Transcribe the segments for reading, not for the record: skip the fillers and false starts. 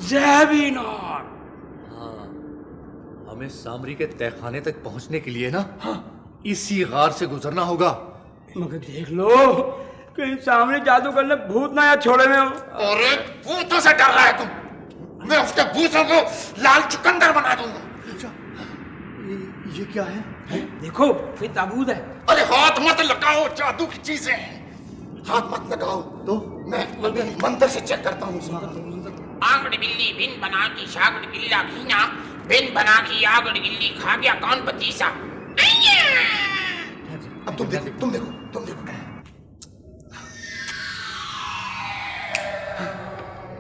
ज़ेबीनार। हाँ, हमें सामरी के तहखाने तक पहुंचने के लिए ना इसी गार से गुजरना होगा। मगर देख लो कहीं सामने जादूगर ने भूत ना याद छोड़े में हो। और भूतों से डर रहा है तुम? मैं उसके भूतों को लाल चुकंदर बना दूंगा। ये क्या है? देखो ये ताबूत है। अरे हाथ मत लगाओ, जादू की चीजें हैं, हाथ मत लगाओ। तो मैं मंदिर से चेक करता हूँ। आगड़ बिल्ली बिन बना की शागड़ बिल्ला घीना, बिन बना की आगड़ गिल्ली खा गया कौन पतीसा। अब तुम देखो, तुम देखो, तुम देखो।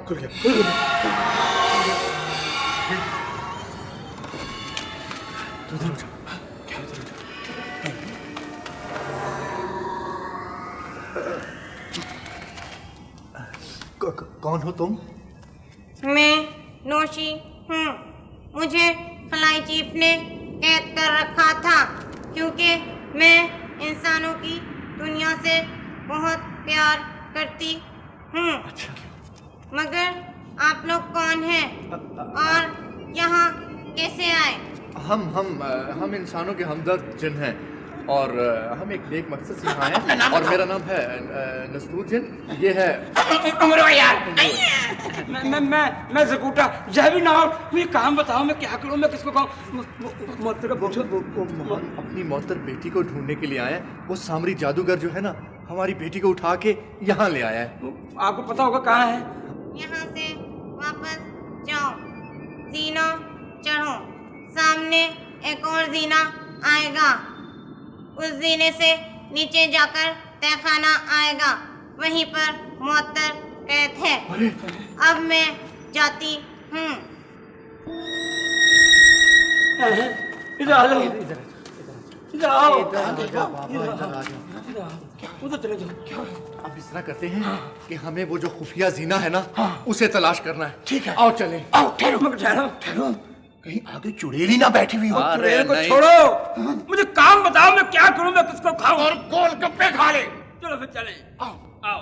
खुल गया, खुल गया। कौन हो तुम? मैं नोशी हूँ। मुझे फ्लाई चीफ ने कैद कर रखा था क्योंकि मैं इंसानों की दुनिया से बहुत प्यार करती हूँ। मगर आप लोग कौन हैं और यहाँ कैसे आए? हम इंसानों के हमदर्द जिन हैं और हम एक नेक मकसद से यहाँ हैं और मेरा नाम है नस्तूर जिन। ये है मैं ज़कूटा ज़ेबीनार। मुझे काम बताओ, मैं क्या करूँ, मैं किसको कहूँ? मोहतर पूछो। अपनी मोहतर बेटी को ढूंढने के लिए आए हैं। वो सामरी जादूगर जो है ना, हमारी बेटी को उठा के यहाँ ले आया है। आपको पता होगा कहाँ है? यहाँ से वापस जाओ, जीना चढ़ो, सामने एक और जीना आएगा, उस जीने से नीचे जाकर तहखाना आएगा, वहीं पर मोहतर कैद है। अब मैं जाती हूँ। इधर आ जाओ, इधर आओ, उधर चले जाओ। अब इस तरह करते हैं कि हमें वो जो खुफिया जीना है ना, उसे तलाश करना है। ठीक है, आओ चलें। आओ, ठहरो, मगर ठहरो, ठहरो, कहीं आगे चुड़ैल ना बैठी हुई हो। चुड़ैल को छोड़ो, मुझे काम बताओ, मैं क्या करूं, मैं किसको खाऊं? और गोलगप्पे खा ले। चलो फिर चलें। आओ आओ।